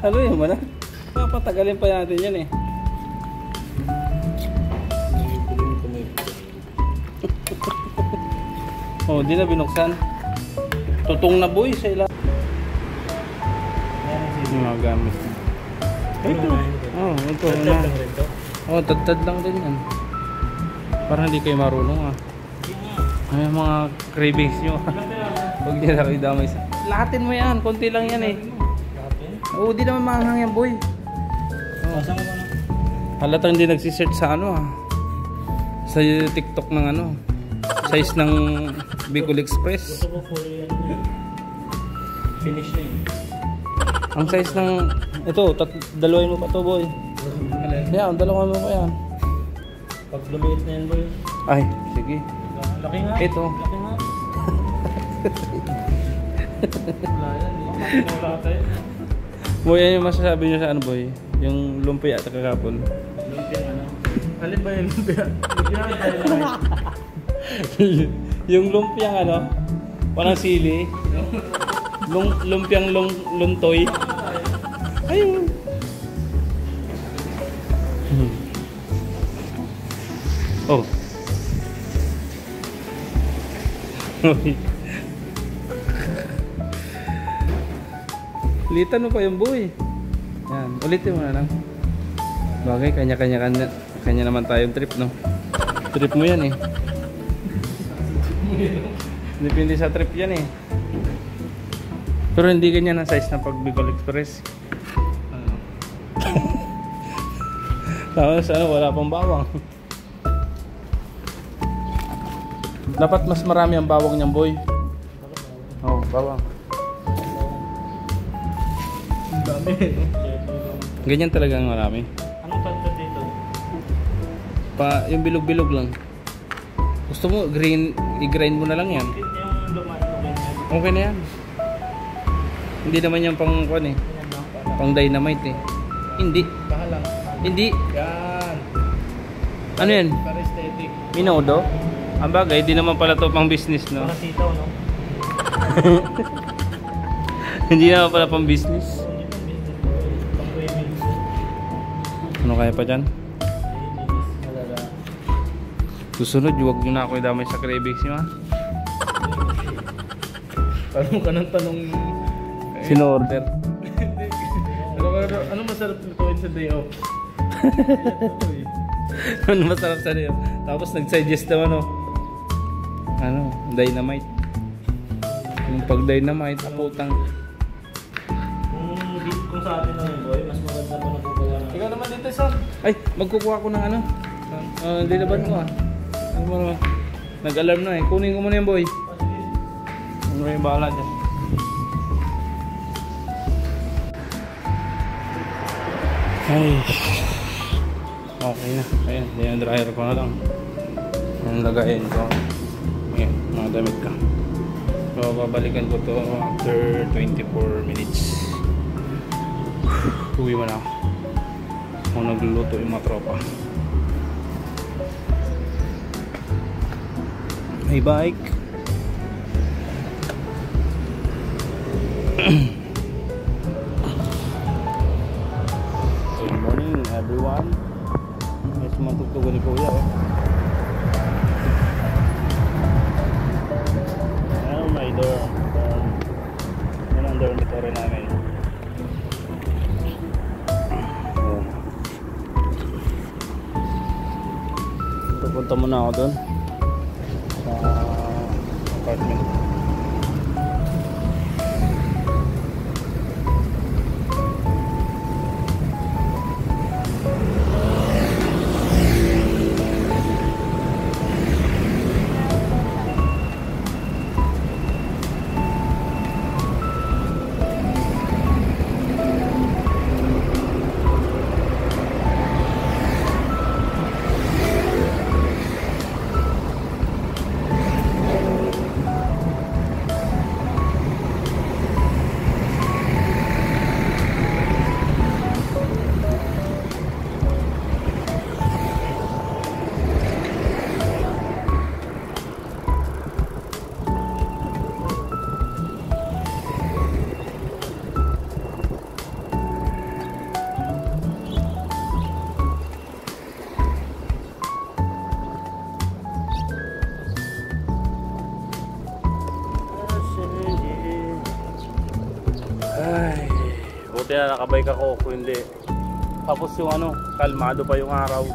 Ano yun ba na? Papatagalin pa natin yan eh. Oh, di na binuksan. Tutong na boy sa ila. Yung mga gamit. Ito. Oh, ito na. Oh, tad-tad lang din yan. Parang hindi kayo marunong ah. Ay, mga cravings nyo. Huwag niya na kayo damay sa... Lahatin mo yan, konti lang yan eh. Oo, di naman maanghang yan boy. Oh. Halatang hindi nagsisearch sa ano ah. Sa TikTok ng ano. Size ng Bicol Express. Finish na yun. Ang size ng... Ito, dalawain mo pa to boy. Yan, dalawain mo pa yan. Pag lumiit na yan boy. Ay, sige. Laki nga. Ito. Laki nga. Wala yan. Wala tayo. Boy, yan yung masasabi nyo sa ano boy? Yung lumpia at kakapon. Lumpia ano? Alin ba yung lumpia? Yung lumpiang ano? Parang sili. Lumpiang luntoy. Ayun. Oh. Ulitan mo pa yung boy. Yan, ulitin mo na lang. Bagay, kanya naman tayong trip, no? Trip mo yan eh. Depende sa trip yan eh. Pero hindi ganyan ang size ng pag Bicol Express. Tapos ano, wala pang bawang. Dapat mas marami ang bawang niyang boy. Oh, bawang. Ang dami. Ganyan talaga ang marami. Anong tagtad dito? Yung bilog-bilog lang. Gusto mo, i-grind mo na lang yan. Yung lumaan mo ganyan. Okay na yan. Hindi naman yan pang kuwan eh. Pang dynamite eh. Hindi. Bahala. Hindi. Yan. Ano yan? Para aesthetic. Minodo? Ang bagay, di naman pala to pang business, no? Para sitaw, no? Hindi naman pala pang business. Hindi pang business. Pang craving. Ano kaya pa dyan? Malala. Susunod, huwag nyo na ako idamay sa cravings nyo ha. Tanong ka ng tanong. Sino order? Ano masarap lutuin sa day off? Ano masarap sa niyo? Tapos nag-suggest naman ano, dynamite. Yung pag dynamite, aputang. Kung sa atin naman boy, mas maganda pa nagkukuha na. Ikaw naman dito son. Ay, magkukuha ko ng ano. Dilaban ko Ano mo naman? Nag-alarm na eh. Kunin ko muna yung boy. Ano yung bahala dyan? Ay. Okay na. Ayan, yung dryer ko na lang. Yung lagayin ko. Ayan, mga damit ka. So, babalikan ko to after 24 minutes. Uwi mo na ako. Kung nagluluto yung mga tropa. May bike. Good morning everyone. May sumatugtugan ni Kuya Ayan may dorm. Yan ang dormitory namin. Pupunta muna ako doon sa apartment. Buti na nakabike ako kung hindi. Tapos yung ano, kalmado pa yung araw.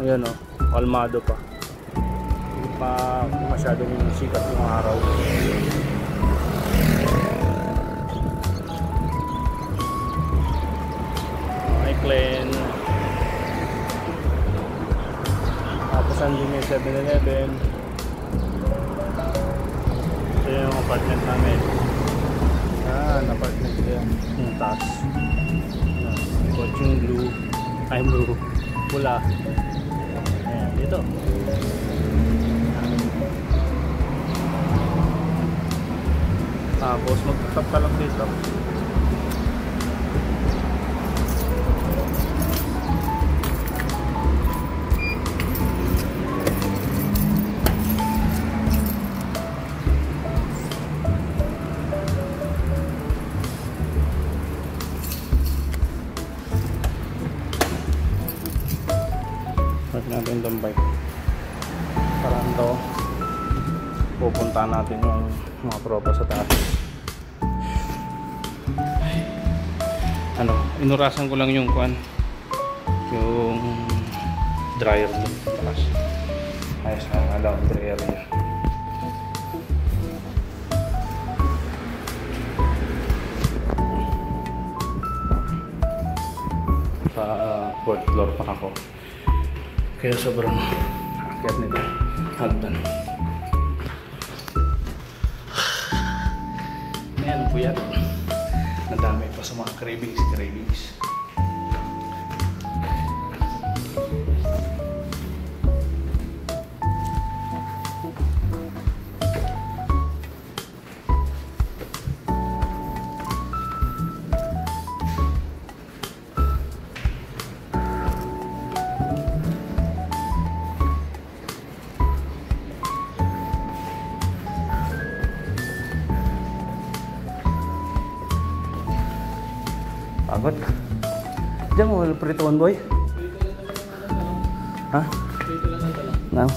Ayan o, kalmado pa. Hindi pa masyadong sikat yung araw. Clean. Tapos andun yung 7-Eleven. Ito yung apartment namin. Apartment ko yan. Yung taas. Kotse yung blue. Ay blue. Pula. Ayan, dito. Tapos mag-tap ka lang dito. Park natin itong bike. Parang ito pupunta natin yung mga tropa sa taas. Ano, inurasan ko lang yung kuan, yung dryer dun taas. Ayos na nga lang dryer niya. Sa fourth floor pa ako. Kaya sobrang akyat nito. Hagdan. Ayan, puyat. Nadami pa sa mga cravings. Pagod. Diyan mo wala prituan boy? Ha? Dito lang ang talong. No.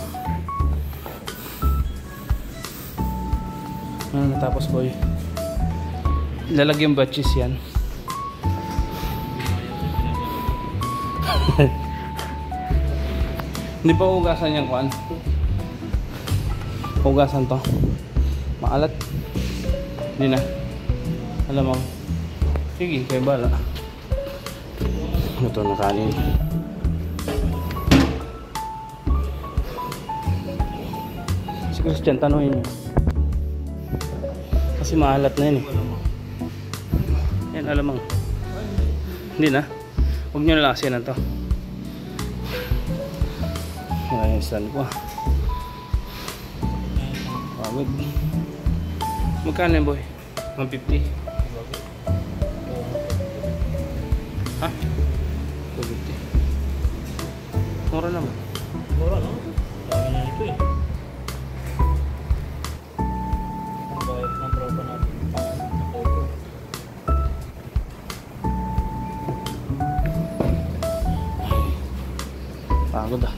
Natapos boy. Lalagyan batches yan. Hindi pa ugasan yung kuan. Ugasan to. Maalat. Hindi na. Alam mo. Sige, kayo bala. Ito na kanin. Si Christian, tanongin niyo. Kasi maalat na yun eh. Yan, alamang. Hindi na. Huwag nyo nalasin na to. Ayusan ko. Pagod. Magkano yun boy? 150. Ha? 250. Mura naman. Mura, no? Dami na ito eh. Ang bayad ng tropa natin. Pagod ah.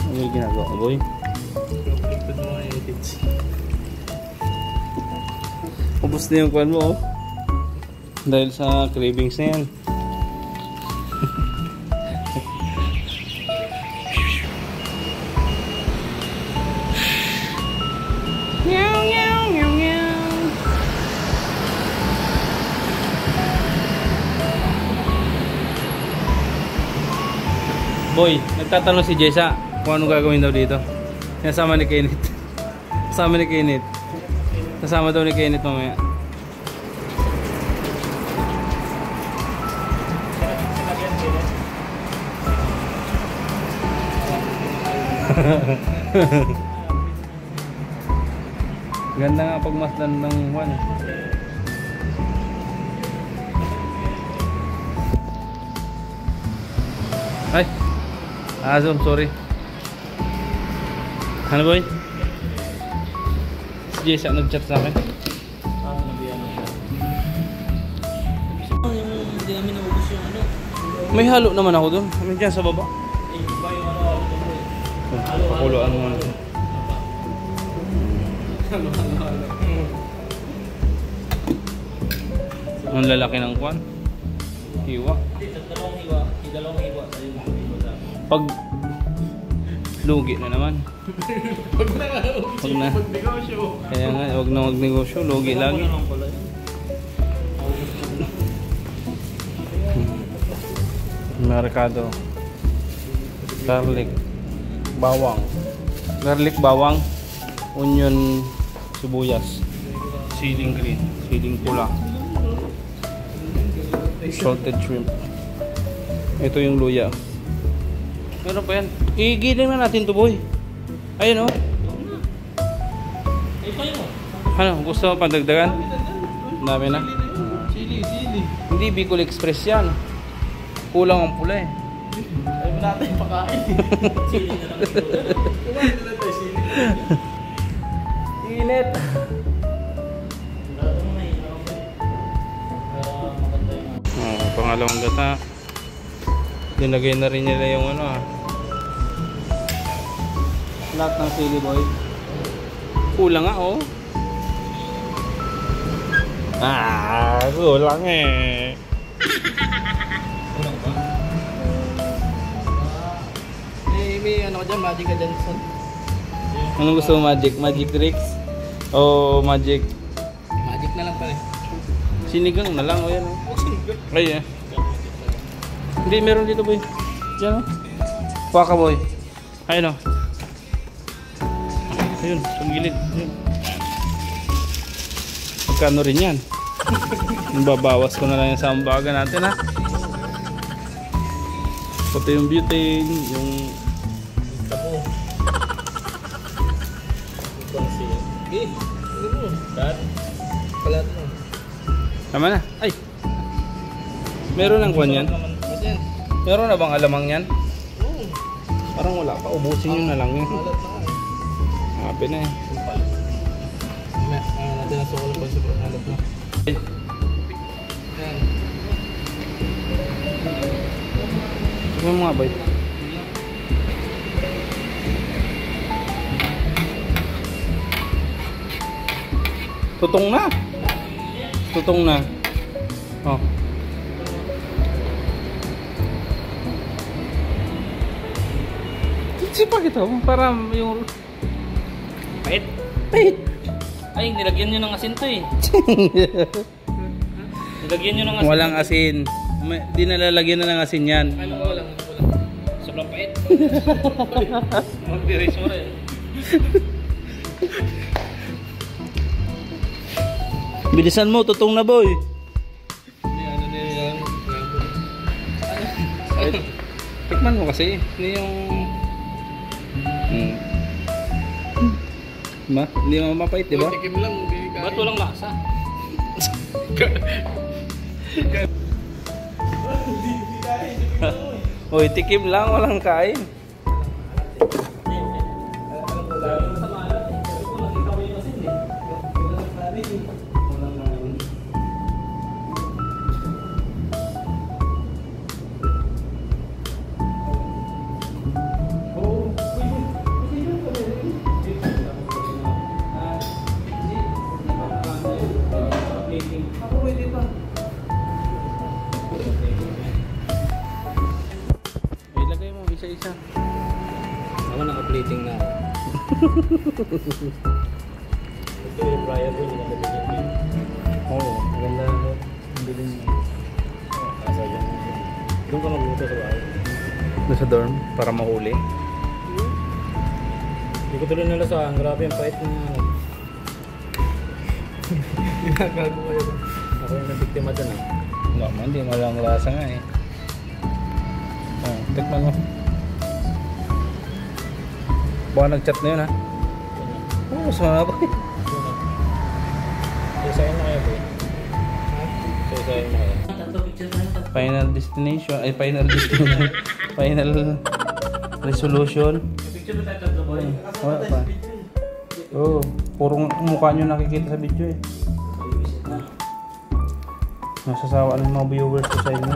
Ano yung ginagawa ko boy? Likod mo nga edits. Ubus na yung kwan mo oh. Dahil sa cravings na yan. Boy, nagtatanong si Jessa kung ano gagawin daw dito. Kasama ni Kenneth. Kasama ni Kenneth. Kasama daw ni Kenneth mamaya. Ganda nga pagmasdan ng one. Ay, Azom, sorry. Ano boy? Si Jessa nag-chat sa akin. Nabiyan mo siya. Hindi namin naubos yung ano. May halo naman ako doon. Kami dyan sa baba. Eh, ba yung ano? Pakuluan mo na. Ang lalaki ng kwan. Hiwa. Dalawang hiwa tayo sa Pag lugi na naman. Pag na. negosyo. Kaya nga, wag na magnegosyo. Lugi lagi. Merkado. Garlic. Bawang. Garlic, bawang. Onion, sibuyas. Siling green. Siling pula. Salted shrimp. Ito yung luya. Meron pa yan. Igiling na natin to, boy. Ayun, oh. Ano, gusto mo pandagdagan? Dami na. Sili. Hindi Bicol Express yan. Kulang ang pula eh. Ayaw mo natin pakain. Sili na lang ito. Kumain na lang tayo sili. Init. Pangalawang gata. Dinagay na rin nila yung ano ah. Lahat ng sili, boy. Kulang nga oh. Kulang eh. Kulang ba? May ano ka dyan, magic ka dyan, son. Anong gusto mo, magic? Magic tricks? O magic? Magic na lang pala. Sinigang na lang o yan oh. Ay eh. Hindi, meron dito boy. Diyan oh. Paka boy. Ayun oh. Ayun, sa gilid. Ayun. Magkano rin yan? Babawas ko na lang yung sambaga natin ha. Pati yung butane, yung Tapo. Eh, ano mo? Kat? Kalat mo. tama na. Ay. Meron ng kwan yan? Yan. Meron na bang alamang yan? Oo. Parang wala pa. Ubusin nyo na lang yun. Kalat na nga eh. Happy na eh. Natin ang sukol pa sobrang halat na. Yan. Ano mga boy? Tutong na. Tutong na. Oh. Sipa kita para yung pait. Pait. Ay, nilagyan nyo ng asin to eh. Nilagyan nyo ng asin. Walang asin. Di nalalagyan na ng asin yan. Ano ko lang, sobrang pait. Mag-direct mo rin. Bilisan mo, tutong na boy. Hindi, ano na yan. Tikman mo kasi. Hindi yung... Hindi mo mapait, di ba? Tikim lang, hindi ka. Ba't walang lasa? Uy, tikim lang, walang kain. Ilagay mo isa-isa. Ako naka-plating na. Ito yung fryer doon, naka-plating. Oo, maganda na. Ang bilhin mo. Nasa dyan. Doon ka magluto sa bahay. Doon sa dorm, para mahuli. Hindi ko tuloy nalasahan. Grabe yung pait na ano. Ginagago kayo ba? Ako yung nabiktima dyan ah. Wala man, hindi mo lang lasa nga eh. Tikman mo. Baka nag-chat na yun ha. Oo, masama ba eh. Isayin na kayo ba? Isayin na kayo. Final destination, ay final destination. Final resolution. Picture ba tayo tatlo boy? Wala pa. Oo, puro mukha nyo nakikita sa video eh. Nasasawa ng mga viewers ko sa inyo.